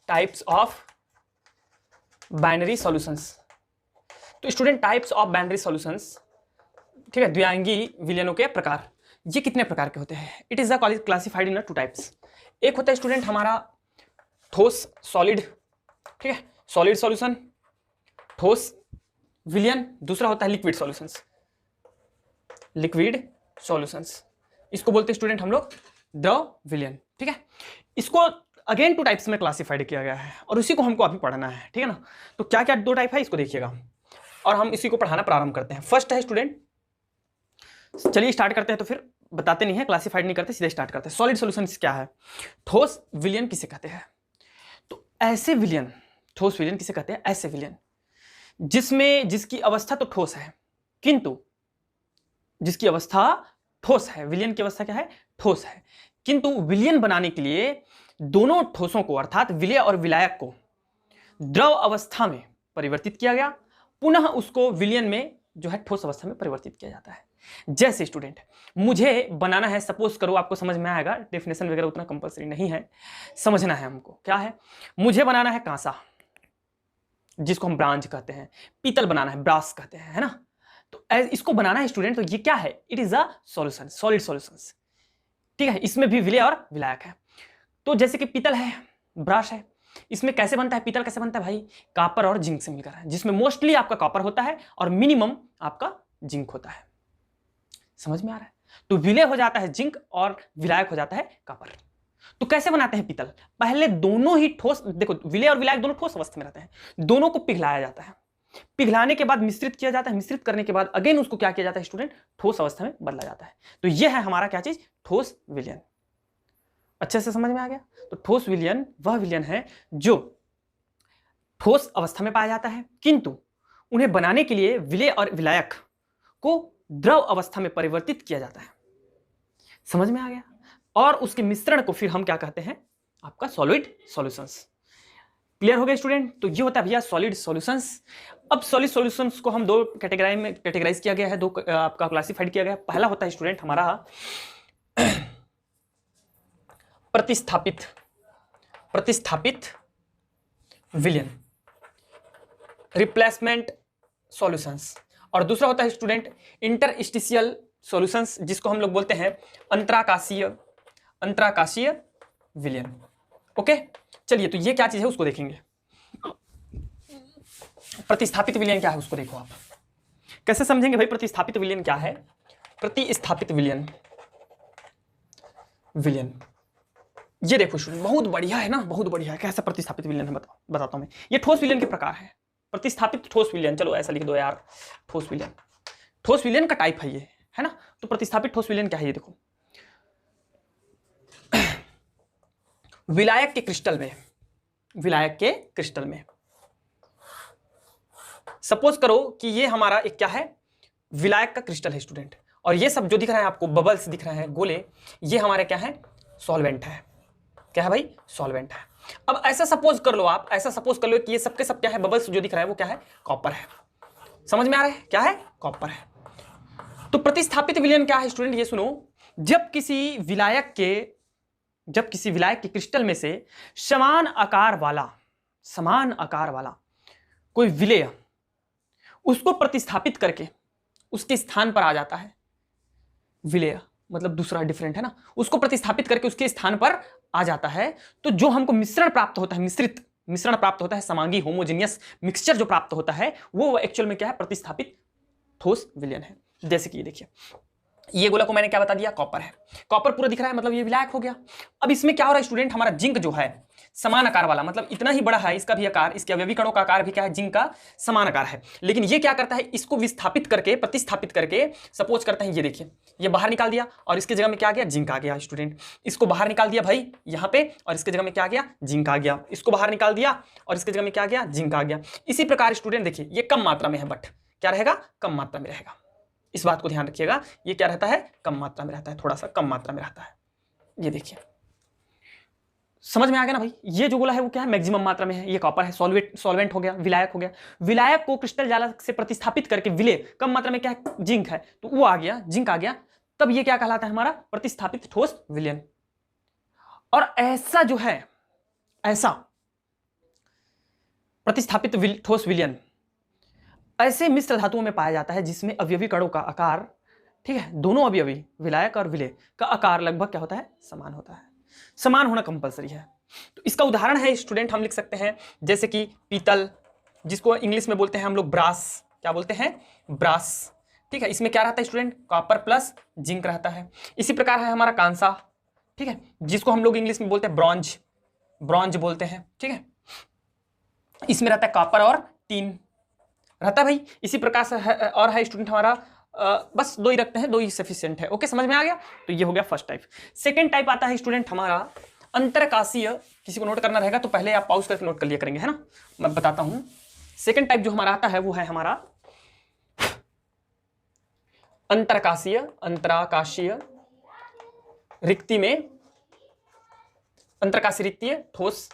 Types of binary solutions. तो student types of binary solutions, ठीक है, द्विआंगी विलयनों के प्रकार, ये कितने प्रकार के होते हैं? It is the classified in 2 types. एक होता है स्टूडेंट हमारा ठोस सॉलिड, ठीक है, सॉलिड सॉल्यूशन, ठोस विलयन। दूसरा होता है लिक्विड सॉल्यूशंस, लिक्विड सॉल्यूशंस, इसको बोलते हैं स्टूडेंट हम लोग द्रव विलयन, ठीक है। इसको अगेन 2 टाइप्स में क्लासिफाइड किया गया है और उसी को हमको अभी पढ़ना है, ठीक है ना। तो क्या क्या 2 टाइप है इसको देखिएगा और हम इसी को पढ़ाना प्रारंभ करते हैं। फर्स्ट है स्टूडेंट, चलिए स्टार्ट करते हैं, तो फिर बताते नहीं है, क्लासिफाइड नहीं करते, सीधे स्टार्ट करते हैं। सॉलिड सॉल्यूशंस क्या है? ठोस विलयन किसे कहते हैं? तो ऐसे विलयन, ठोस विलयन किसे कहते हैं? ऐसे विलयन जिसकी अवस्था तो ठोस है, किंतु जिसकी अवस्था ठोस है, विलयन की अवस्था क्या है? ठोस है, किंतु विलयन बनाने के लिए दोनों ठोसों को अर्थात विलय और विलायक को द्रव अवस्था में परिवर्तित किया गया, पुनः उसको विलयन में जो है ठोस अवस्था में परिवर्तित किया जाता है। जैसे स्टूडेंट मुझे बनाना है, सपोज करो, आपको समझ में आएगा, डेफिनेशन वगैरह उतना कंपलसरी नहीं है, समझना है हमको। क्या है? मुझे बनाना है कांसा, जिसको हम ब्रांज कहते हैं, पीतल बनाना है, ब्रास कहते हैं, है ना। तो इसको बनाना है स्टूडेंट, तो ये क्या है? It is a solution, solid solutions, ठीक है। इसमें भी विलय और विलायक है। तो जैसे कि पीतल है, ब्रश है, इसमें कैसे बनता है पीतल? कैसे बनता है भाई? कॉपर और जिंक से मिलकर है, जिसमें मोस्टली आपका कॉपर होता है और मिनिमम आपका जिंक होता है। समझ में आ रहा है? तो विलय हो जाता है जिंक और विलायक हो जाता है कॉपर। तो कैसे बनाते हैं पीतल? पहले दोनों ही ठोस, देखो विलय और विलायक दोनों ठोस अवस्था में रहते हैं, दोनों को पिघलाया जाता है, पिघलाने के बाद मिश्रित किया जाता है, मिश्रित करने के बाद अगेन उसको क्या किया जाता है स्टूडेंट? ठोस अवस्था में बदला जाता है। तो यह है हमारा क्या चीज? ठोस विलयन। अच्छे से समझ में आ गया? तो ठोस विलयन वह विलयन है जो ठोस अवस्था में पाया जाता है, किंतु उन्हें बनाने के लिए विलय और विलायक को द्रव अवस्था में परिवर्तित किया जाता है। समझ में आ गया? और उसके मिश्रण को फिर हम क्या कहते हैं? आपका सॉलिड सॉल्यूशंस। क्लियर हो गया स्टूडेंट? तो ये होता है भैया सॉलिड सॉल्यूशंस। अब सॉलिड सॉल्यूशंस को हम 2 कैटेगरी में कैटेगराइज किया गया है, 2 आपका क्लासिफाइड किया गया है। पहला होता है स्टूडेंट हमारा प्रतिस्थापित, प्रतिस्थापित विलयन, रिप्लेसमेंट सॉल्यूशंस, और दूसरा होता है स्टूडेंट इंटरस्टिशियल सॉल्यूशंस, जिसको हम लोग बोलते हैं अंतराकाशीय, अंतराकाशीय विलयन। ओके, चलिए तो ये क्या चीज है उसको देखेंगे। प्रतिस्थापित विलयन क्या है उसको देखो आप। कैसे समझेंगे भाई प्रतिस्थापित विलयन क्या है? प्रतिस्थापित विलयन, विलयन ये देखो स्टूडेंट, बहुत बढ़िया है ना, बहुत बढ़िया है। कैसा प्रतिस्थापित विलयन है बताता हूं मैं। ये ठोस विलयन के प्रकार है, प्रतिस्थापित ठोस विलयन, चलो ऐसा लिख दो यार, ठोस विलयन, ठोस विलयन का टाइप है ये, है ना। तो प्रतिस्थापित ठोस विलयन क्या है? ये देखो, विलायक के क्रिस्टल में, विलायक के क्रिस्टल में सपोज करो कि ये हमारा एक क्या है? विलायक का क्रिस्टल है स्टूडेंट, और ये सब जो दिख रहा है आपको, बबल्स दिख रहे हैं, गोले, ये हमारे क्या है? सॉल्वेंट है। क्या है भाई? सॉल्वेंट है। अब ऐसा सपोज कर लो आप, ऐसा सपोज कर लो कि ये सबके सब क्या है? बबल्स जो दिख रहा है वो क्या है? कॉपर है। समझ में आ रहा है? क्या है? कॉपर है। तो प्रतिस्थापित विलयन क्या है स्टूडेंट? ये सुनो, जब किसी विलायक के क्रिस्टल में से समान आकार वाला कोई विलय उसको प्रतिस्थापित करके उसके स्थान पर आ जाता है, विलय मतलब दूसरा डिफरेंट है ना, उसको प्रतिस्थापित करके उसके स्थान पर आ जाता है, तो जो हमको मिश्रण प्राप्त होता है, मिश्रण प्राप्त होता है, समांगी होमोजेनियस मिक्सचर जो प्राप्त होता है, वो एक्चुअल में क्या है? प्रतिस्थापित ठोस विलयन है। जैसे कि ये देखिए, ये गोला को मैंने क्या बता दिया? कॉपर है। कॉपर पूरा दिख रहा है, मतलब ये विलायक हो गया। अब इसमें क्या हो रहा है स्टूडेंट? हमारा जिंक जो है समान आकार वाला, मतलब इतना ही बड़ा है इसका भी आकार, इसके अवयवी कणों का आकार भी क्या है? जिंक का समान आकार है। लेकिन ये क्या करता है? इसको विस्थापित करके, प्रतिस्थापित करके, सपोज करते हैं, ये देखिए, ये बाहर निकाल दिया और इसके जगह में क्या आ गया? जिंक आ गया स्टूडेंट। इसको बाहर निकाल दिया भाई यहाँ पे, और इसके जगह में क्या आ गया? जिंक आ गया। इसको बाहर निकाल दिया और इसके जगह में क्या आ गया? जिंक आ गया। इसी प्रकार स्टूडेंट देखिए, ये कम मात्रा में है, बट क्या रहेगा? कम मात्रा में रहेगा। इस बात को ध्यान रखिएगा, ये क्या रहता है? कम मात्रा में रहता है, थोड़ा सा कम मात्रा में रहता है। ये देखिए, समझ में आ गया ना भाई? ये जो गोला है वो क्या है? मैक्सिमम मात्रा में है। ये कॉपर है, सॉल्वेंट हो गया, विलायक हो गया। विलायक को क्रिस्टल जालक से प्रतिस्थापित करके विलय कम मात्रा में क्या है? जिंक है, तो वो आ गया, जिंक आ गया। तब ये क्या कहलाता है? हमारा प्रतिस्थापित ठोस विलयन। और ऐसा जो है, ऐसा प्रतिस्थापित ठोस विलयन ऐसे मिश्र धातुओं में पाया जाता है जिसमें अवयवी कणों का आकार, ठीक है, दोनों अवयवी विलायक और विलेय का आकार लगभग क्या होता है, समान होता है। समान होना कंपलसरी है। तो इसका उदाहरण है स्टूडेंट, हम लिख सकते हैं जैसे कि पीतल, जिसको इंग्लिश में बोलते हैं हम लोग ब्रास, क्या बोलते हैं, ब्रास, ठीक है। इसमें क्या रहता है स्टूडेंट, कॉपर प्लस जिंक रहता है। इसी प्रकार है हमारा कांसा, ठीक है, जिसको हम लोग इंग्लिश में बोलते हैं ब्रॉन्ज, ब्रॉन्ज बोलते हैं, ठीक है। इसमें रहता है कॉपर और टीन रहता है भाई। इसी प्रकार से और है स्टूडेंट हमारा बस दो ही रखते हैं, दो ही सफिशिएंट है। ओके, समझ में आ गया। तो ये हो गया फर्स्ट टाइप। सेकंड टाइप आता है स्टूडेंट हमारा अंतरकाशीय। किसी को नोट करना रहेगा तो पहले आप पॉज करके नोट कर लिया करेंगे, है ना, मैं बताता हूं। सेकंड टाइप जो हमारा आता है वो है हमारा अंतरकाशीय। अंतराकाशीय रिक्ति में, अंतरकाशीय रिक्तीय ठोस,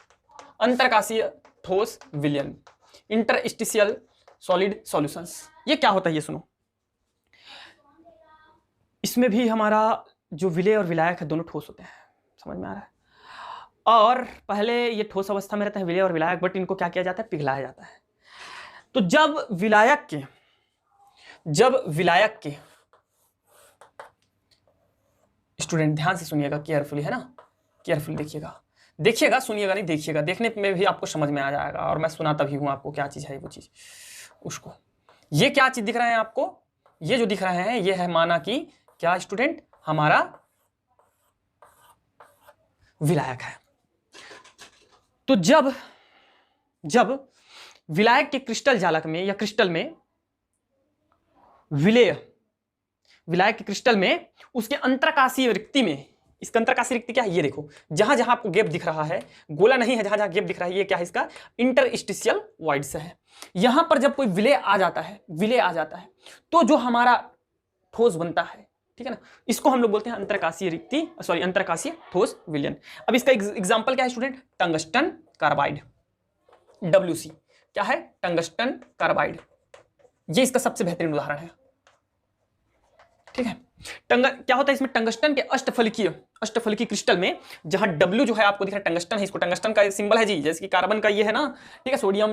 अंतरकाशीय ठोस विलयन, इंटरस्टिशियल सॉलिड सॉल्यूशंस। ये क्या होता है ये सुनो। इसमें भी हमारा जो विलेय और विलायक है दोनों ठोस होते हैं, समझ में आ रहा है। और पहले ये ठोस अवस्था में रहते हैं विलेय और विलायक, बट इनको क्या किया जाता है, पिघलाया जाता है। तो जब विलायक के स्टूडेंट ध्यान से सुनिएगा, केयरफुली, है ना, केयरफुली देखिएगा, सुनिएगा नहीं, देखिएगा, देखने में भी आपको समझ में आ जाएगा। और मैं सुनाता भी हूं आपको क्या चीज है वो चीज उसको। ये क्या चीज दिख रहा है आपको, ये जो दिख रहा है ये है माना कि क्या स्टूडेंट, हमारा विलायक है। तो जब विलायक के क्रिस्टल जालक में या क्रिस्टल में विलायक के क्रिस्टल में उसके अंतरकाशीय रिक्ति में, इसका अंतरकाशीय रिक्ति क्या है, ये देखो, जहां जहां आपको गैप दिख रहा है, गोला नहीं है, जहां जहां गैप दिख रहा है, ये क्या है, इसका इंटरस्टिशियल वॉइड्स है। यहां पर जब कोई विलेय आ जाता है तो जो हमारा ठोस बनता है, ठीक है ना, इसको हम लोग बोलते हैं अंतरकाशीय रिक्ति, सॉरी अंतरकाशीय ठोस विलयन। अब इसका एग्जांपल क्या है स्टूडेंट, टंगस्टन कार्बाइड, WC क्या है, टंगस्टन कार्बाइड। ये इसका सबसे बेहतरीन उदाहरण है, ठीक है। क्या होता है इसमें, टंगस्टन के अष्टफलकीय क्रिस्टल में जहां W जो है आपको दिख रहा है टंगस्टन है, इसको टंगस्टन का सिंबल है जी, जैसे कि कार्बन का ये है ना, ठीक है, सोडियम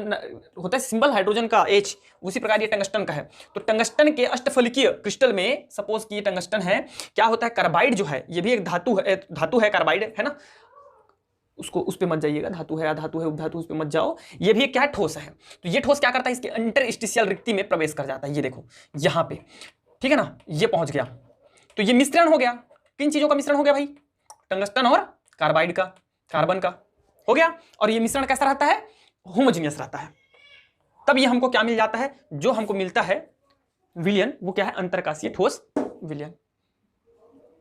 होता है सिंबल, हाइड्रोजन का H, उसी प्रकार ये टंगस्टन का है। तो टंगस्टन के अष्टफलकीय क्रिस्टल में सपोज कि ये टंगस्टन है, क्या होता है, कार्बाइड जो है, ये भी एक धातु है कार्बाइड, है ना, उसको उस पे मत जाइएगा, धातु है उपधातु, उस पे मत जाओ। ये भी एक क्या है, ठोस है। तो ये ठोस क्या करता है, इसके इंटरस्टिशियल रिक्ति में प्रवेश कर जाता है, ये देखो यहां पे, ठीक है ना, ये पहुंच गया। तो ये मिश्रण हो गया, किन चीजों का मिश्रण हो गया भाई, टंगस्टन और कार्बाइड का, कार्बन का हो गया। और ये मिश्रण कैसा रहता है, होमोजेनियस रहता है। तब ये हमको क्या मिल जाता है, जो हमको मिलता है विलयन, वो क्या है, अंतरकाशीय ठोस विलयन।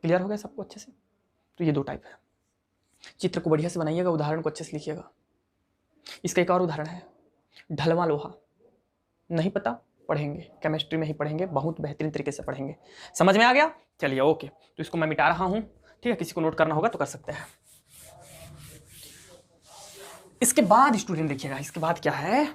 क्लियर हो गया सबको अच्छे से। तो ये दो टाइप है। चित्र को बढ़िया से बनाइएगा, उदाहरण को अच्छे से लिखिएगा। इसका एक और उदाहरण है ढलवां लोहा। नहीं पता, पढ़ेंगे, केमिस्ट्री में ही पढ़ेंगे, बहुत बेहतरीन तरीके से पढ़ेंगे। समझ में आ गया, चलिए ओके। तो इसको मैं मिटा रहा हूं, ठीक है, किसी को नोट करना होगा तो कर सकते हैं। इसके बाद स्टूडेंट देखिएगा, इसके बाद क्या है,